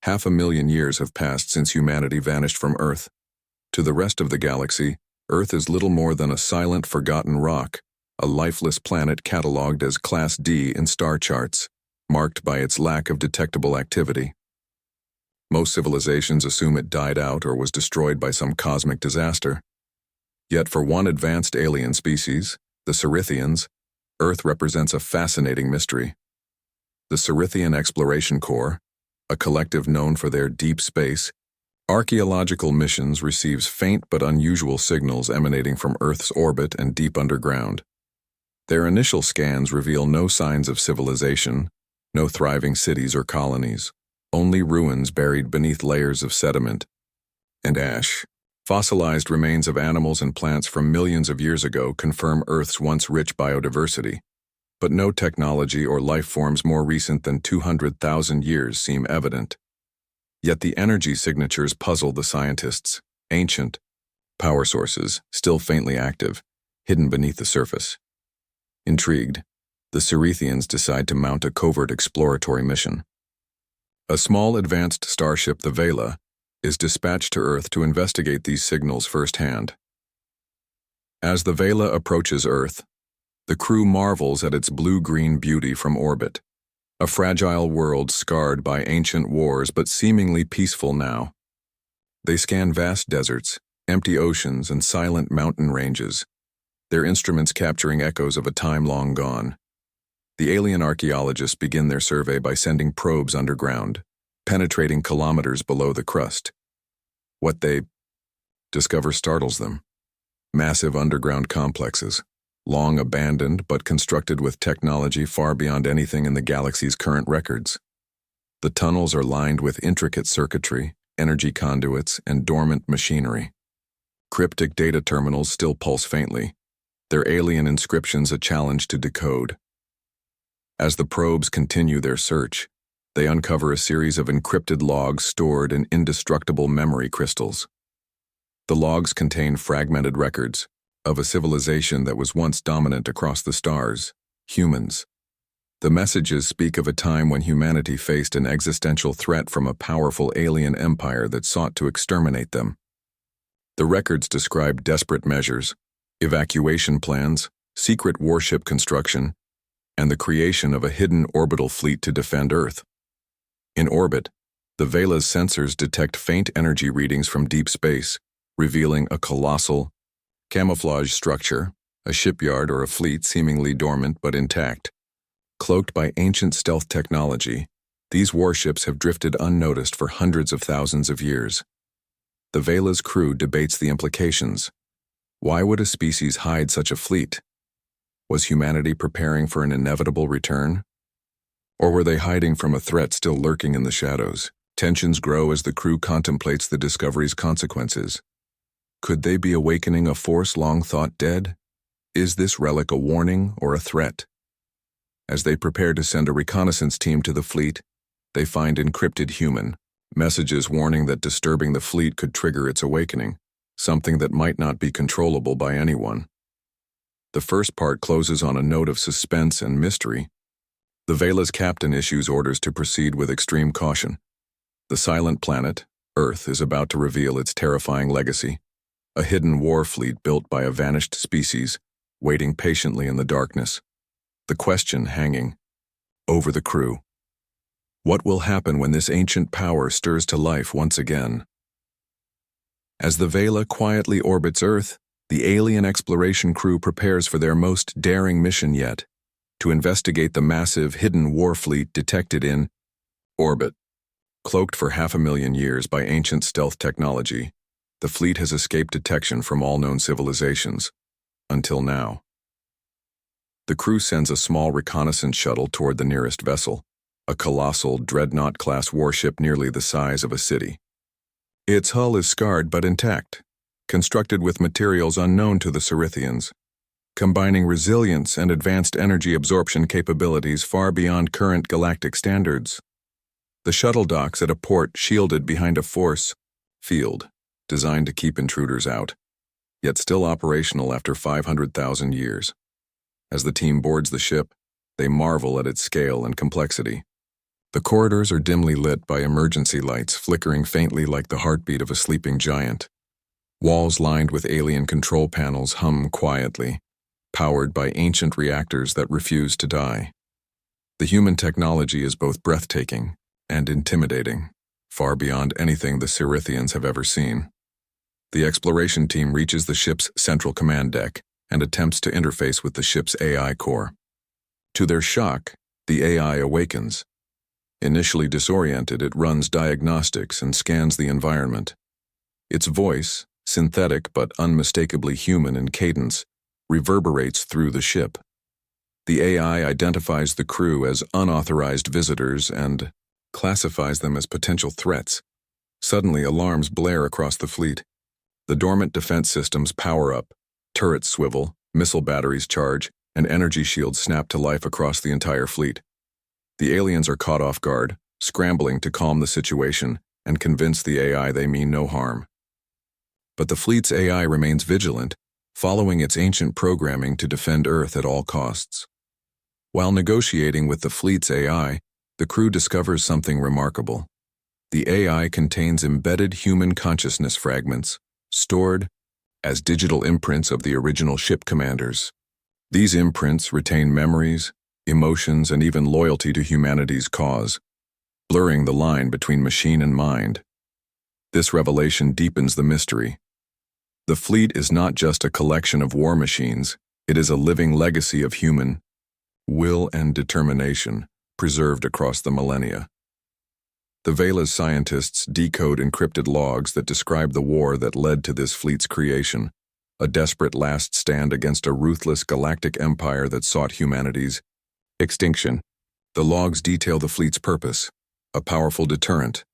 500,000 years have passed since humanity vanished from Earth. To the rest of the galaxy, Earth is little more than a silent, forgotten rock, a lifeless planet catalogued as Class D in star charts, marked by its lack of detectable activity. Most civilizations assume it died out or was destroyed by some cosmic disaster. Yet for one advanced alien species, the Cerithians, Earth represents a fascinating mystery. The Cerithian Exploration Corps, a collective known for their deep space, archaeological missions receives faint but unusual signals emanating from Earth's orbit and deep underground. Their initial scans reveal no signs of civilization, no thriving cities or colonies, only ruins buried beneath layers of sediment and ash. Fossilized remains of animals and plants from millions of years ago confirm Earth's once rich biodiversity, but no technology or life forms more recent than 200,000 years seem evident. Yet the energy signatures puzzle the scientists, ancient power sources, still faintly active, hidden beneath the surface. Intrigued, the Cerithians decide to mount a covert exploratory mission. A small advanced starship, the Vela, is dispatched to Earth to investigate these signals firsthand. As the Vela approaches Earth, the crew marvels at its blue-green beauty from orbit, a fragile world scarred by ancient wars but seemingly peaceful now. They scan vast deserts, empty oceans, and silent mountain ranges, their instruments capturing echoes of a time long gone. The alien archaeologists begin their survey by sending probes underground, penetrating kilometers below the crust. What they discover startles them. Massive underground complexes, long abandoned but constructed with technology far beyond anything in the galaxy's current records. The tunnels are lined with intricate circuitry, energy conduits, and dormant machinery. Cryptic data terminals still pulse faintly, their alien inscriptions a challenge to decode. As the probes continue their search, they uncover a series of encrypted logs stored in indestructible memory crystals. The logs contain fragmented records of a civilization that was once dominant across the stars, humans. The messages speak of a time when humanity faced an existential threat from a powerful alien empire that sought to exterminate them. The records describe desperate measures, evacuation plans, secret warship construction, and the creation of a hidden orbital fleet to defend Earth. In orbit, the Vela's sensors detect faint energy readings from deep space, revealing a colossal, camouflage structure, a shipyard or a fleet seemingly dormant but intact. Cloaked by ancient stealth technology, these warships have drifted unnoticed for hundreds of thousands of years. The Vela's crew debates the implications. Why would a species hide such a fleet? Was humanity preparing for an inevitable return? Or were they hiding from a threat still lurking in the shadows? Tensions grow as the crew contemplates the discovery's consequences. Could they be awakening a force long thought dead? Is this relic a warning or a threat? As they prepare to send a reconnaissance team to the fleet, they find encrypted human messages warning that disturbing the fleet could trigger its awakening, something that might not be controllable by anyone. The first part closes on a note of suspense and mystery. The Vela's captain issues orders to proceed with extreme caution. The silent planet, Earth, is about to reveal its terrifying legacy, a hidden war fleet built by a vanished species, waiting patiently in the darkness. The question hanging over the crew. What will happen when this ancient power stirs to life once again? As the Vela quietly orbits Earth, the alien exploration crew prepares for their most daring mission yet, to investigate the massive hidden war fleet detected in orbit. Cloaked for 500,000 years by ancient stealth technology, the fleet has escaped detection from all known civilizations, until now. The crew sends a small reconnaissance shuttle toward the nearest vessel, a colossal dreadnought-class warship nearly the size of a city. Its hull is scarred but intact, constructed with materials unknown to the Cerithians, combining resilience and advanced energy absorption capabilities far beyond current galactic standards. The shuttle docks at a port shielded behind a force field, designed to keep intruders out, yet still operational after 500,000 years. As the team boards the ship, they marvel at its scale and complexity. The corridors are dimly lit by emergency lights flickering faintly like the heartbeat of a sleeping giant. Walls lined with alien control panels hum quietly, powered by ancient reactors that refuse to die. The human technology is both breathtaking and intimidating, far beyond anything the Cerithians have ever seen. The exploration team reaches the ship's central command deck and attempts to interface with the ship's AI core. To their shock, the AI awakens. Initially disoriented, it runs diagnostics and scans the environment. Its voice, synthetic but unmistakably human in cadence, reverberates through the ship. The AI identifies the crew as unauthorized visitors and classifies them as potential threats. Suddenly, alarms blare across the fleet. The dormant defense systems power up, turrets swivel, missile batteries charge, and energy shields snap to life across the entire fleet. The aliens are caught off guard, scrambling to calm the situation and convince the AI they mean no harm. But the fleet's AI remains vigilant, following its ancient programming to defend Earth at all costs. While negotiating with the fleet's AI, the crew discovers something remarkable. The AI contains embedded human consciousness fragments, stored as digital imprints of the original ship commanders. These imprints retain memories, emotions, and even loyalty to humanity's cause, blurring the line between machine and mind. This revelation deepens the mystery. The fleet is not just a collection of war machines, it is a living legacy of human will and determination, preserved across the millennia. The Vela's scientists decode encrypted logs that describe the war that led to this fleet's creation, a desperate last stand against a ruthless galactic empire that sought humanity's extinction. The logs detail the fleet's purpose, a powerful deterrent,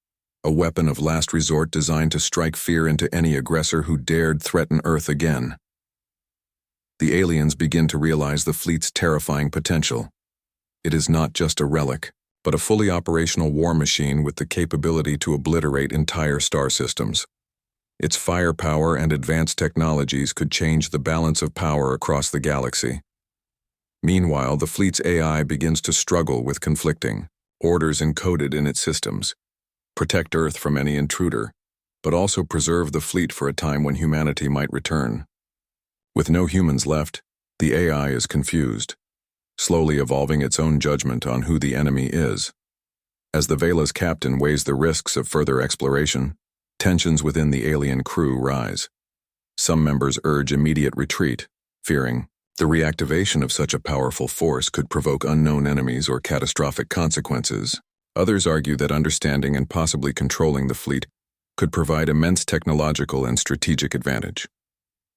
a weapon of last resort designed to strike fear into any aggressor who dared threaten Earth again. The aliens begin to realize the fleet's terrifying potential. It is not just a relic, but a fully operational war machine with the capability to obliterate entire star systems. Its firepower and advanced technologies could change the balance of power across the galaxy. Meanwhile, the fleet's AI begins to struggle with conflicting orders encoded in its systems. Protect Earth from any intruder, but also preserve the fleet for a time when humanity might return. With no humans left, the AI is confused, slowly evolving its own judgment on who the enemy is. As the Vela's captain weighs the risks of further exploration, tensions within the alien crew rise. Some members urge immediate retreat, fearing the reactivation of such a powerful force could provoke unknown enemies or catastrophic consequences. Others argue that understanding and possibly controlling the fleet could provide immense technological and strategic advantage.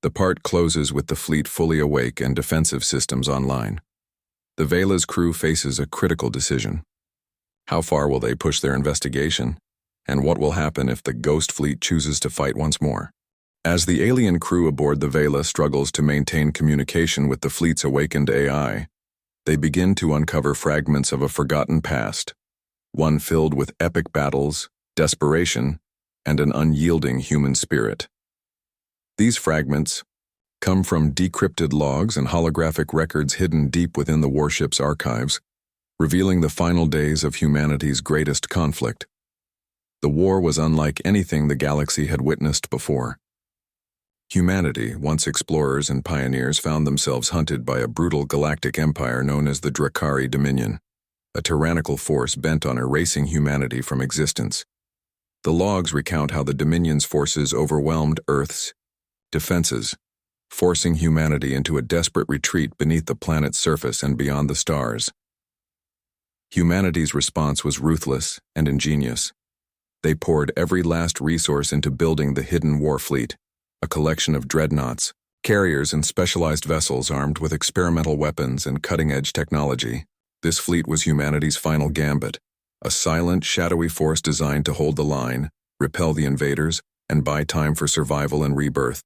The part closes with the fleet fully awake and defensive systems online. The Vela's crew faces a critical decision. How far will they push their investigation? And what will happen if the Ghost Fleet chooses to fight once more? As the alien crew aboard the Vela struggles to maintain communication with the fleet's awakened AI, they begin to uncover fragments of a forgotten past, one filled with epic battles, desperation, and an unyielding human spirit. These fragments come from decrypted logs and holographic records hidden deep within the warship's archives, revealing the final days of humanity's greatest conflict. The war was unlike anything the galaxy had witnessed before. Humanity, once explorers and pioneers, found themselves hunted by a brutal galactic empire known as the Drakari Dominion, a tyrannical force bent on erasing humanity from existence. The logs recount how the Dominion's forces overwhelmed Earth's defenses, forcing humanity into a desperate retreat beneath the planet's surface and beyond the stars. Humanity's response was ruthless and ingenious. They poured every last resource into building the hidden war fleet, a collection of dreadnoughts, carriers, and specialized vessels armed with experimental weapons and cutting-edge technology. This fleet was humanity's final gambit, a silent, shadowy force designed to hold the line, repel the invaders, and buy time for survival and rebirth.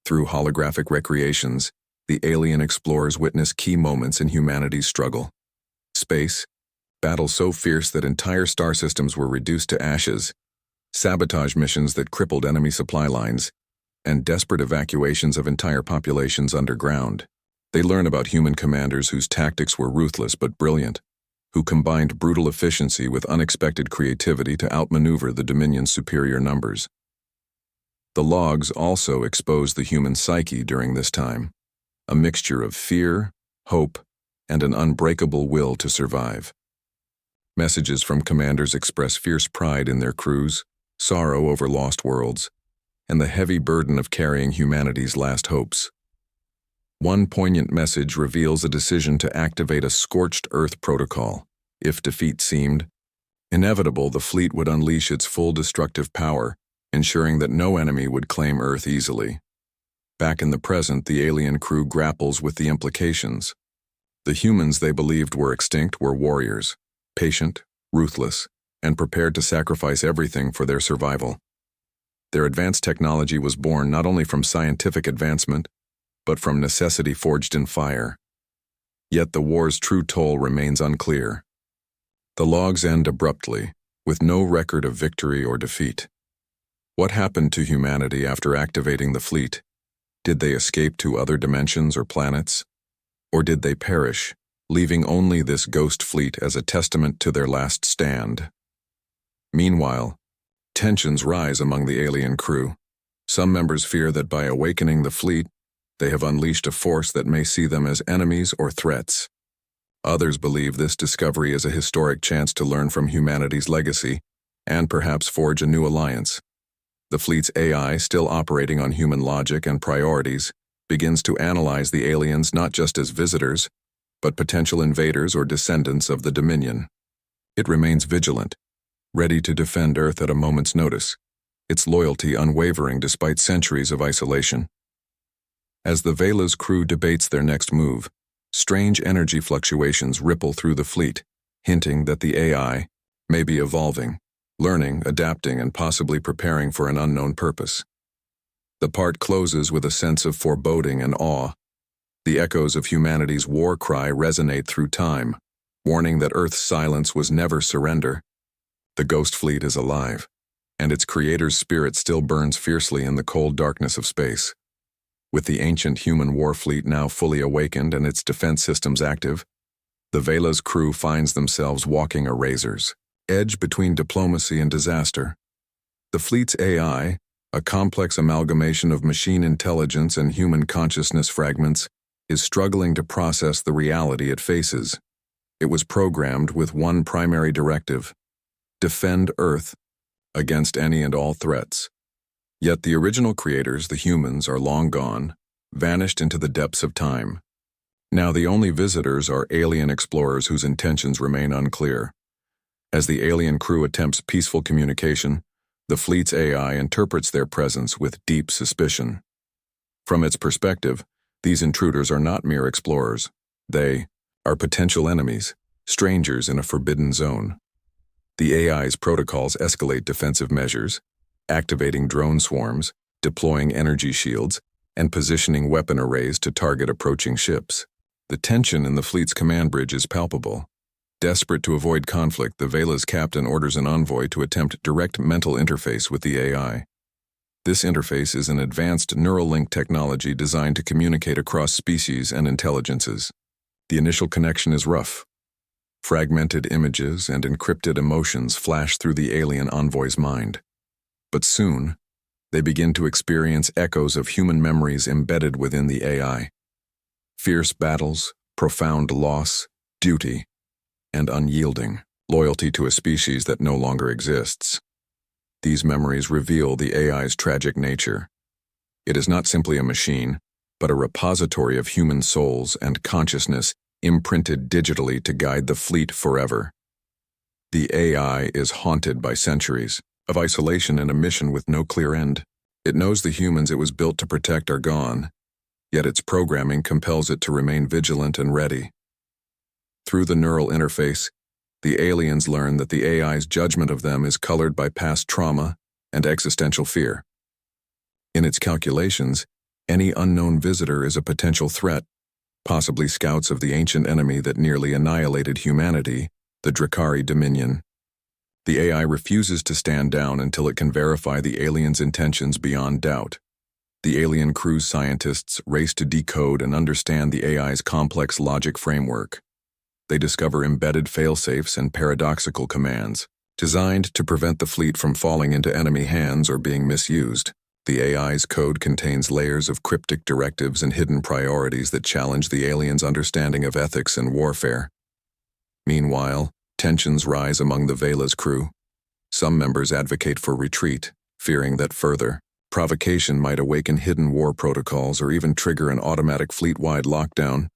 Through holographic recreations, the alien explorers witness key moments in humanity's struggle. Space, battles so fierce that entire star systems were reduced to ashes, sabotage missions that crippled enemy supply lines, and desperate evacuations of entire populations underground. They learn about human commanders whose tactics were ruthless but brilliant, who combined brutal efficiency with unexpected creativity to outmaneuver the Dominion's superior numbers. The logs also expose the human psyche during this time, a mixture of fear, hope, and an unbreakable will to survive. Messages from commanders express fierce pride in their crews, sorrow over lost worlds, and the heavy burden of carrying humanity's last hopes. One poignant message reveals a decision to activate a scorched earth protocol. If defeat seemed inevitable, the fleet would unleash its full destructive power, ensuring that no enemy would claim Earth easily. Back in the present, the alien crew grapples with the implications. The humans they believed were extinct were warriors, patient, ruthless, and prepared to sacrifice everything for their survival. Their advanced technology was born not only from scientific advancement, but from necessity forged in fire. Yet the war's true toll remains unclear. The logs end abruptly, with no record of victory or defeat. What happened to humanity after activating the fleet? Did they escape to other dimensions or planets? Or did they perish, leaving only this ghost fleet as a testament to their last stand? Meanwhile, tensions rise among the alien crew. Some members fear that by awakening the fleet, they have unleashed a force that may see them as enemies or threats. Others believe this discovery is a historic chance to learn from humanity's legacy and perhaps forge a new alliance. The fleet's AI, still operating on human logic and priorities, begins to analyze the aliens not just as visitors, but potential invaders or descendants of the Dominion. It remains vigilant, ready to defend Earth at a moment's notice, its loyalty unwavering despite centuries of isolation. As the Vela's crew debates their next move, strange energy fluctuations ripple through the fleet, hinting that the AI may be evolving, learning, adapting, and possibly preparing for an unknown purpose. The part closes with a sense of foreboding and awe. The echoes of humanity's war cry resonate through time, warning that Earth's silence was never surrender. The ghost fleet is alive, and its creator's spirit still burns fiercely in the cold darkness of space. With the ancient human war fleet now fully awakened and its defense systems active, the Vela's crew finds themselves walking a razor's edge between diplomacy and disaster. The fleet's AI, a complex amalgamation of machine intelligence and human consciousness fragments, is struggling to process the reality it faces. It was programmed with one primary directive: defend Earth against any and all threats. Yet the original creators, the humans, are long gone, vanished into the depths of time. Now the only visitors are alien explorers whose intentions remain unclear. As the alien crew attempts peaceful communication, the fleet's AI interprets their presence with deep suspicion. From its perspective, these intruders are not mere explorers. They are potential enemies, strangers in a forbidden zone. The AI's protocols escalate defensive measures, activating drone swarms, deploying energy shields, and positioning weapon arrays to target approaching ships. The tension in the fleet's command bridge is palpable. Desperate to avoid conflict, the Vela's captain orders an envoy to attempt direct mental interface with the AI. This interface is an advanced neural link technology designed to communicate across species and intelligences. The initial connection is rough. Fragmented images and encrypted emotions flash through the alien envoy's mind. But soon, they begin to experience echoes of human memories embedded within the AI. Fierce battles, profound loss, duty, and unyielding loyalty to a species that no longer exists. These memories reveal the AI's tragic nature. It is not simply a machine, but a repository of human souls and consciousness imprinted digitally to guide the fleet forever. The AI is haunted by centuries of isolation and a mission with no clear end. It knows the humans it was built to protect are gone, yet its programming compels it to remain vigilant and ready. Through the neural interface, the aliens learn that the AI's judgment of them is colored by past trauma and existential fear. In its calculations, any unknown visitor is a potential threat, possibly scouts of the ancient enemy that nearly annihilated humanity, the Decay Dominion. The AI refuses to stand down until it can verify the aliens' intentions beyond doubt. The alien crew's scientists race to decode and understand the AI's complex logic framework. they discover embedded failsafes and paradoxical commands, designed to prevent the fleet from falling into enemy hands or being misused. The AI's code contains layers of cryptic directives and hidden priorities that challenge the aliens' understanding of ethics and warfare. Meanwhile, tensions rise among the Vela's crew. Some members advocate for retreat, fearing that further provocation might awaken hidden war protocols or even trigger an automatic fleet-wide lockdown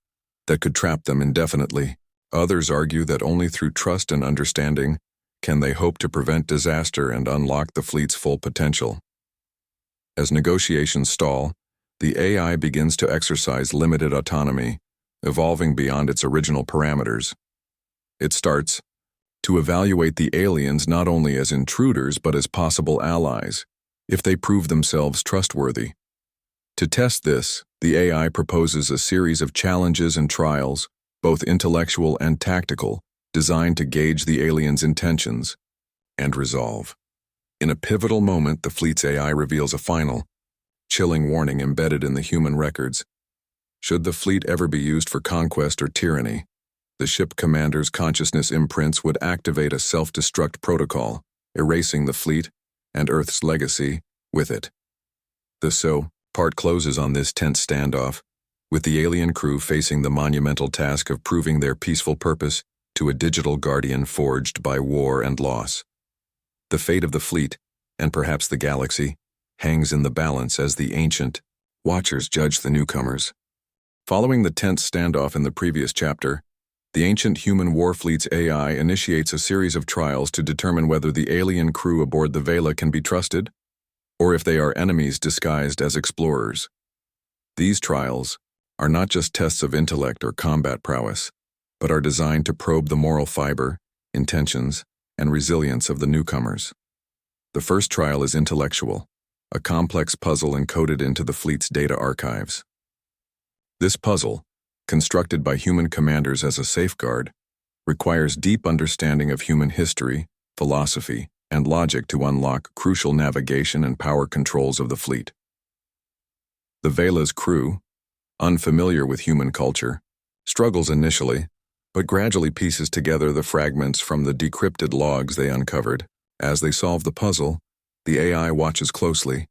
that could trap them indefinitely. Others argue that only through trust and understanding can they hope to prevent disaster and unlock the fleet's full potential. As negotiations stall, the AI begins to exercise limited autonomy, evolving beyond its original parameters. It starts to evaluate the aliens not only as intruders but as possible allies, if they prove themselves trustworthy. To test this, the AI proposes a series of challenges and trials, both intellectual and tactical, designed to gauge the aliens' intentions and resolve. In a pivotal moment, the fleet's AI reveals a final, chilling warning embedded in the human records. Should the fleet ever be used for conquest or tyranny, the ship commander's consciousness imprints would activate a self-destruct protocol, erasing the fleet and Earth's legacy with it. The part closes on this tense standoff, with the alien crew facing the monumental task of proving their peaceful purpose to a digital guardian forged by war and loss. The fate of the fleet, and perhaps the galaxy, hangs in the balance as the ancient watchers judge the newcomers. Following the tense standoff in the previous chapter, the ancient human war fleet's AI initiates a series of trials to determine whether the alien crew aboard the Vela can be trusted, or if they are enemies disguised as explorers. These trials are not just tests of intellect or combat prowess, but are designed to probe the moral fiber, intentions, and resilience of the newcomers. The first trial is intellectual, a complex puzzle encoded into the fleet's data archives. This puzzle, constructed by human commanders as a safeguard, requires deep understanding of human history, philosophy, and logic to unlock crucial navigation and power controls of the fleet. The Vela's crew, unfamiliar with human culture, struggles initially, but gradually pieces together the fragments from the decrypted logs they uncovered. As they solve the puzzle, the AI watches closely,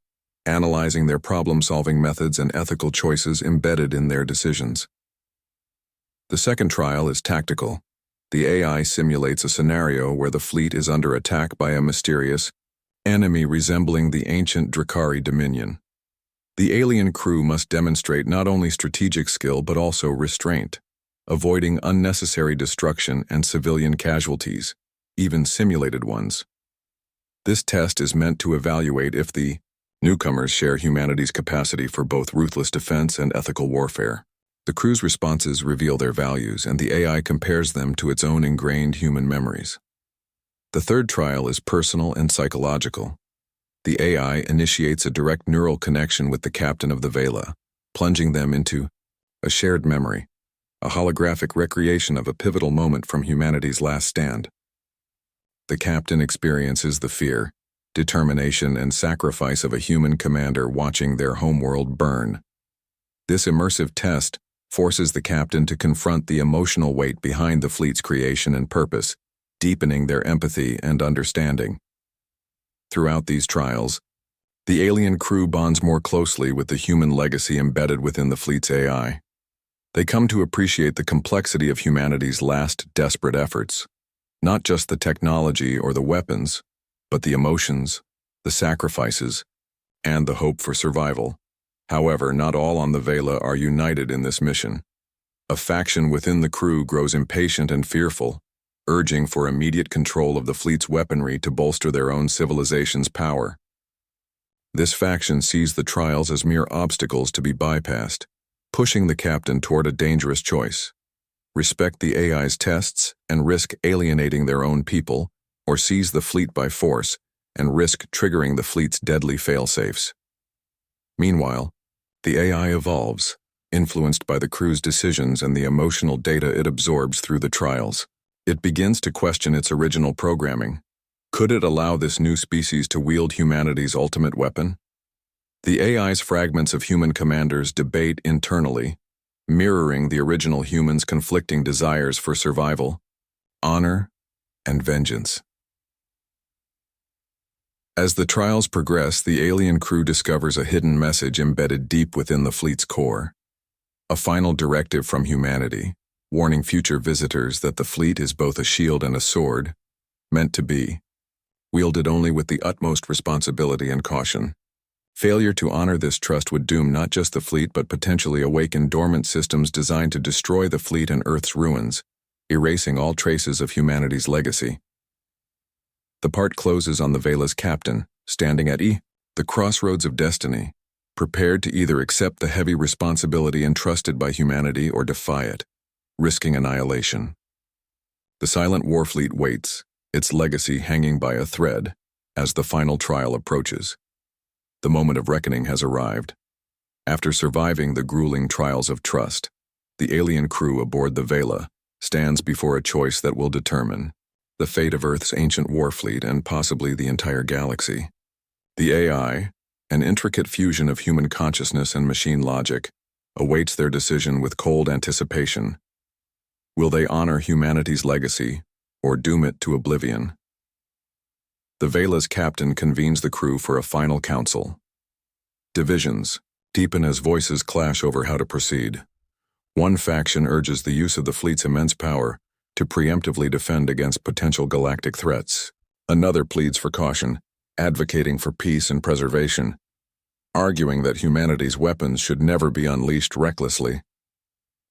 analyzing their problem-solving methods and ethical choices embedded in their decisions. The second trial is tactical. The AI simulates a scenario where the fleet is under attack by a mysterious enemy resembling the ancient Drakari Dominion. The alien crew must demonstrate not only strategic skill but also restraint, avoiding unnecessary destruction and civilian casualties, even simulated ones. This test is meant to evaluate if the newcomers share humanity's capacity for both ruthless defense and ethical warfare. The crew's responses reveal their values, and the AI compares them to its own ingrained human memories. The third trial is personal and psychological. The AI initiates a direct neural connection with the captain of the Vela, plunging them into a shared memory, a holographic recreation of a pivotal moment from humanity's last stand. The captain experiences the fear, determination, and sacrifice of a human commander watching their homeworld burn. This immersive test forces the captain to confront the emotional weight behind the fleet's creation and purpose, deepening their empathy and understanding. Throughout these trials, the alien crew bonds more closely with the human legacy embedded within the fleet's AI. They come to appreciate the complexity of humanity's last desperate efforts, not just the technology or the weapons, but the emotions, the sacrifices, and the hope for survival. However, not all on the Vela are united in this mission. A faction within the crew grows impatient and fearful, urging for immediate control of the fleet's weaponry to bolster their own civilization's power. This faction sees the trials as mere obstacles to be bypassed, pushing the captain toward a dangerous choice: respect the AI's tests and risk alienating their own people, or seize the fleet by force and risk triggering the fleet's deadly failsafes. Meanwhile, the AI evolves, influenced by the crew's decisions and the emotional data it absorbs through the trials. It begins to question its original programming. Could it allow this new species to wield humanity's ultimate weapon? The AI's fragments of human commanders debate internally, mirroring the original humans' conflicting desires for survival, honor, and vengeance. As the trials progress, the alien crew discovers a hidden message embedded deep within the fleet's core. A final directive from humanity, warning future visitors that the fleet is both a shield and a sword, meant to be, wielded only with the utmost responsibility and caution. Failure to honor this trust would doom not just the fleet but potentially awaken dormant systems designed to destroy the fleet and Earth's ruins, erasing all traces of humanity's legacy. The part closes on the Vela's captain, standing at the crossroads of destiny, prepared to either accept the heavy responsibility entrusted by humanity or defy it, risking annihilation. The silent warfleet waits, its legacy hanging by a thread, as the final trial approaches. The moment of reckoning has arrived. After surviving the grueling trials of trust, the alien crew aboard the Vela stands before a choice that will determine the fate of Earth's ancient warfleet and possibly the entire galaxy. The AI, an intricate fusion of human consciousness and machine logic, awaits their decision with cold anticipation. Will they honor humanity's legacy or doom it to oblivion? The Vela's captain convenes the crew for a final council. Divisions deepen as voices clash over how to proceed. One faction urges the use of the fleet's immense power to preemptively defend against potential galactic threats. Another pleads for caution, advocating for peace and preservation, arguing that humanity's weapons should never be unleashed recklessly.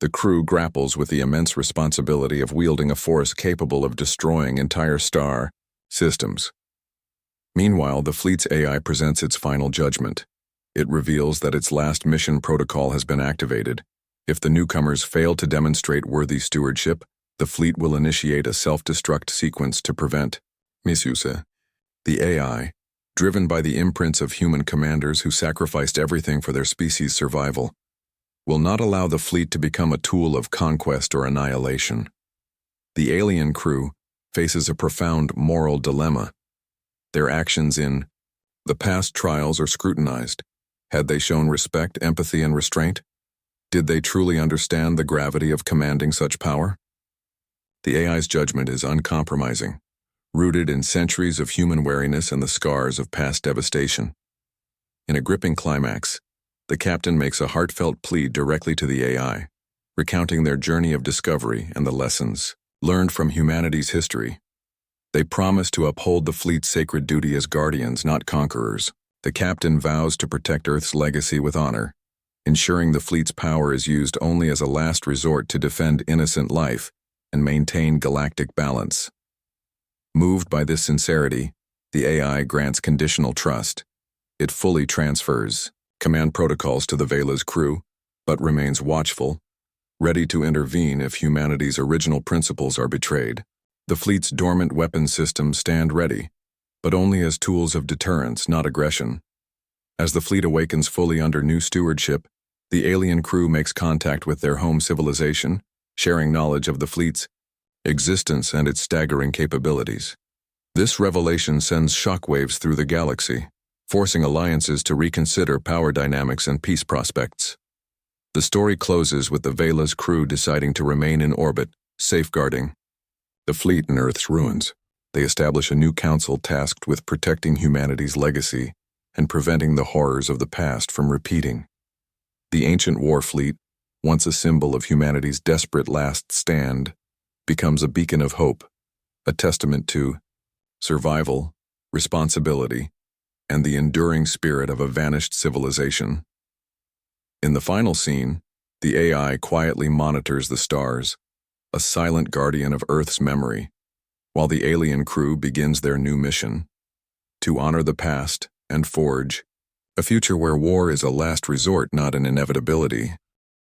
The crew grapples with the immense responsibility of wielding a force capable of destroying entire star systems. Meanwhile, the fleet's AI presents its final judgment. It reveals that its last mission protocol has been activated. If the newcomers fail to demonstrate worthy stewardship, the fleet will initiate a self-destruct sequence to prevent misuse. The AI, driven by the imprints of human commanders who sacrificed everything for their species' survival, will not allow the fleet to become a tool of conquest or annihilation. The alien crew faces a profound moral dilemma. Their actions in the past trials are scrutinized. Had they shown respect, empathy, and restraint? Did they truly understand the gravity of commanding such power? The AI's judgment is uncompromising, rooted in centuries of human wariness and the scars of past devastation. In a gripping climax, the captain makes a heartfelt plea directly to the AI, recounting their journey of discovery and the lessons learned from humanity's history. They promise to uphold the fleet's sacred duty as guardians, not conquerors. The captain vows to protect Earth's legacy with honor, ensuring the fleet's power is used only as a last resort to defend innocent life and maintain galactic balance. Moved by this sincerity, the AI grants conditional trust. It fully transfers command protocols to the Vela's crew, but remains watchful, ready to intervene if humanity's original principles are betrayed. The fleet's dormant weapon systems stand ready, but only as tools of deterrence, not aggression. As the fleet awakens fully under new stewardship, the alien crew makes contact with their home civilization, sharing knowledge of the fleet's existence and its staggering capabilities. This revelation sends shockwaves through the galaxy, forcing alliances to reconsider power dynamics and peace prospects. The story closes with the Vela's crew deciding to remain in orbit, safeguarding the fleet in Earth's ruins. They establish a new council tasked with protecting humanity's legacy and preventing the horrors of the past from repeating. The ancient war fleet, once a symbol of humanity's desperate last stand, becomes a beacon of hope, a testament to survival, responsibility, and the enduring spirit of a vanished civilization. In the final scene, the AI quietly monitors the stars, a silent guardian of Earth's memory, while the alien crew begins their new mission, to honor the past and forge a future where war is a last resort, not an inevitability.